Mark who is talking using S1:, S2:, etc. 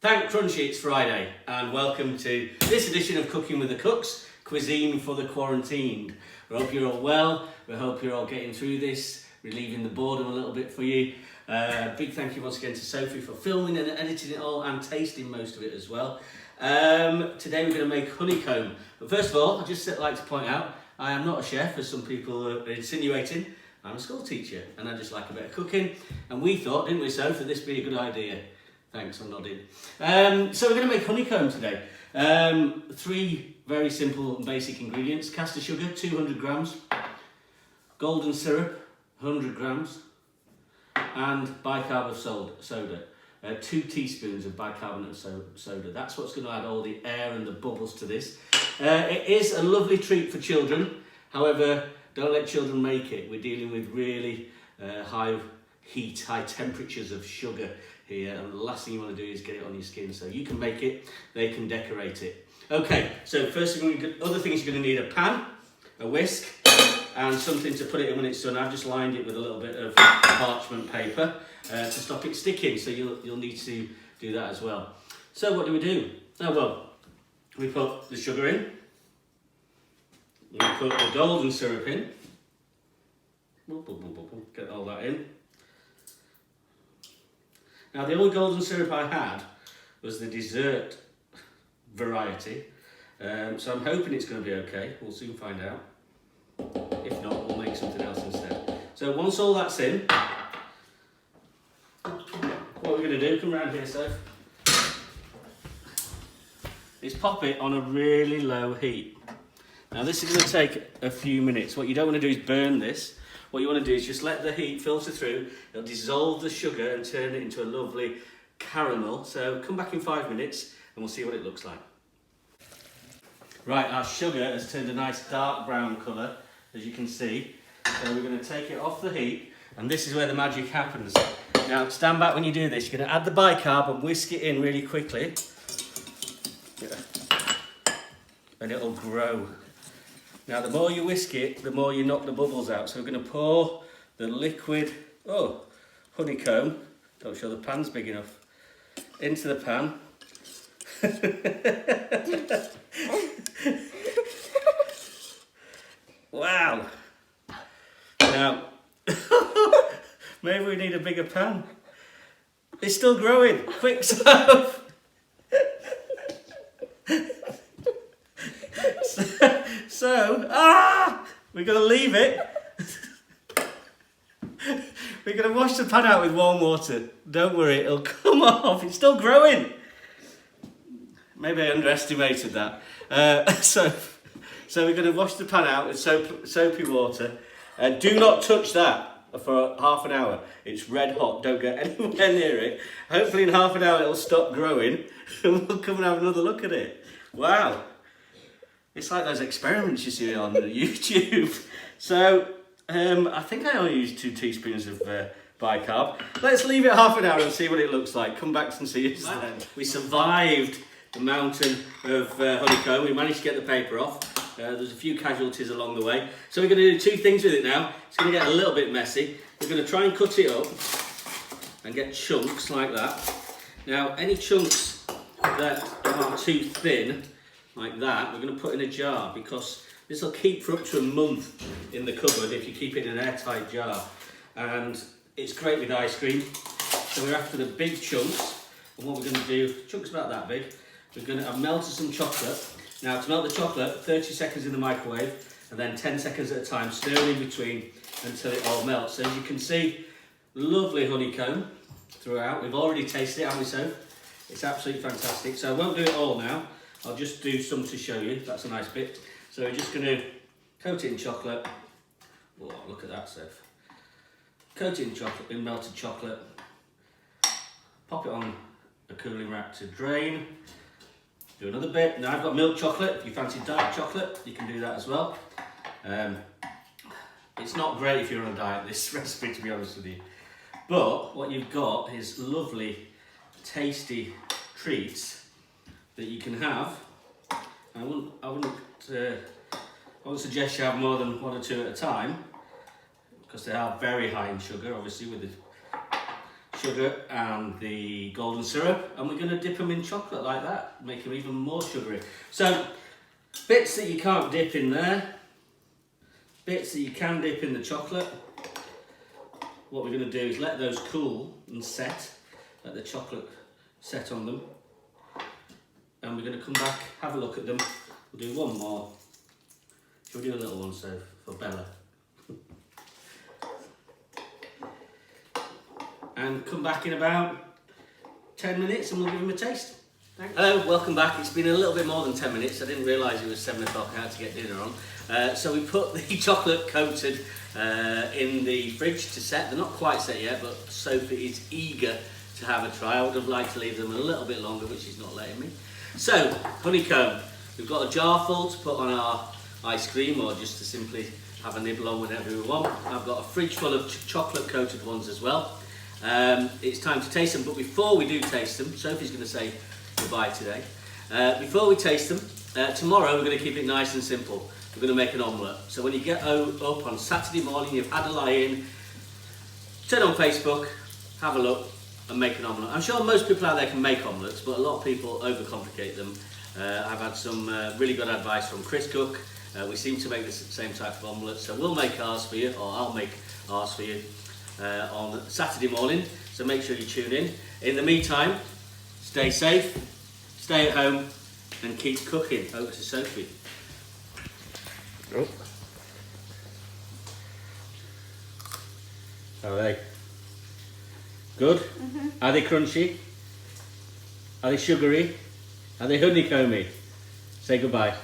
S1: Thank Crunchie, it's Friday, and welcome to this edition of Cooking with the Cooks, Cuisine for the Quarantined. We hope you're all well, we hope you're all getting through this, relieving the boredom a little bit for you. Big thank you once again to Sophie for filming and editing it all and tasting most of it as well. Today we're going to make honeycomb, but first of all I'd just like to point out I am not a chef, as some people are insinuating. I'm a school teacher and I just like a bit of cooking, and we thought, didn't we, Soph, that this would be a good idea. Thanks, I'm nodding. So we're going to make honeycomb today. 3 very simple and basic ingredients: caster sugar, 200 grams, golden syrup, 100 grams, and bicarb of soda. 2 teaspoons of bicarbonate of soda. That's what's going to add all the air and the bubbles to this. It is a lovely treat for children. However, don't let children make it. We're dealing with really high heat, high temperatures of sugar here, and the last thing you want to do is get it on your skin. So you can make it, they can decorate it. Okay, so first thing, other things you're going to need: a pan, a whisk, and something to put it in when it's done. I've just lined it with a little bit of parchment paper to stop it sticking, so you'll need to do that as well. So what do we do? Oh well, we put the sugar in, we put the golden syrup in, get all that in. Now, the only golden syrup I had was the dessert variety, so I'm hoping it's going to be okay. We'll soon find out. If not, we'll make something else instead. So once all that's in, what we're going to do, come around here, Soph, is pop it on a really low heat. Now, this is going to take a few minutes. What you don't want to do is burn this. What you want to do is just let the heat filter through. It'll dissolve the sugar and turn it into a lovely caramel. So come back in 5 minutes and we'll see what it looks like. Right, our sugar has turned a nice dark brown colour, as you can see. So we're going to take it off the heat, and this is where the magic happens. Now, stand back when you do this. You're going to add the bicarb and whisk it in really quickly. And it'll grow. Now, the more you whisk it, the more you knock the bubbles out. So we're going to pour the liquid, honeycomb, don't show the pan's big enough, into the pan. Wow. Now, maybe we need a bigger pan. It's still growing. Quick, Soph. We're going to leave it. We're going to wash the pan out with warm water. Don't worry, it'll come off. It's still growing. Maybe I underestimated that. So we're going to wash the pan out with soapy water. Do not touch that for half an hour. It's red hot. Don't get anywhere near it. Hopefully in half an hour it'll stop growing and we'll come and have another look at it. Wow. It's like those experiments you see on YouTube. So, I think I only used 2 teaspoons of bicarb. Let's leave it half an hour and see what it looks like. Come back and see us then. We survived the mountain of honeycomb. We managed to get the paper off. There's a few casualties along the way. So we're going to do 2 things with it now. It's going to get a little bit messy. We're going to try and cut it up and get chunks like that. Now, any chunks that are too thin, like that, we're going to put in a jar, because this will keep for up to a month in the cupboard if you keep it in an airtight jar, and it's great with ice cream. So we're after the big chunks, and what we're going to do, chunks about that big, I've melted some chocolate. Now, to melt the chocolate, 30 seconds in the microwave, and then 10 seconds at a time, stirring in between until it all melts. So as you can see, lovely honeycomb throughout. We've already tasted it, haven't we, Soph? It's absolutely fantastic. So I won't do it all now. I'll just do some to show you. That's a nice bit. So we're just going to coat it in chocolate. Oh, look at that, Soph. Coat it in chocolate, in melted chocolate. Pop it on a cooling rack to drain. Do another bit. Now I've got milk chocolate. If you fancy dark chocolate, you can do that as well. It's not great if you're on a diet, this recipe, to be honest with you. But what you've got is lovely, tasty treats that you can have. I wouldn't suggest you have more than 1 or 2 at a time, because they are very high in sugar, obviously, with the sugar and the golden syrup, and we're going to dip them in chocolate like that, make them even more sugary. So, bits that you can't dip in there, bits that you can dip in the chocolate. What we're going to do is let those cool and set, let the chocolate set on them, and we're going to come back, have a look at them. We'll do one more. Shall we do a little one, so for Bella? And come back in about 10 minutes and we'll give them a taste. Thanks. Hello, welcome back. It's been a little bit more than 10 minutes. I didn't realise it was 7 o'clock. I had to get dinner on. So we put the chocolate coated in the fridge to set. They're not quite set yet, but Sophie is eager to have a try. I would have liked to leave them a little bit longer, but she's not letting me. So, Honeycomb. We've got a jar full to put on our ice cream, or just to simply have a nibble on whenever we want. I've got a fridge full of chocolate coated ones as well. It's time to taste them, but before we do taste them, Sophie's going to say goodbye today. Before we taste them, tomorrow we're going to keep it nice and simple. We're going to make an omelette. So when you get up on Saturday morning, you've had a lie in, turn on Facebook, have a look and make an omelette. I'm sure most people out there can make omelettes, but a lot of people overcomplicate them. I've had some really good advice from Chris Cook. We seem to make the same type of omelette, so we'll make ours for you, or I'll make ours for you on Saturday morning, so make sure you tune in. In the meantime, stay safe, stay at home and keep cooking. Over to Sophie. Oh. How are they? Good? Mm-hmm. Are they crunchy? Are they sugary? Are they honeycomby? Say goodbye.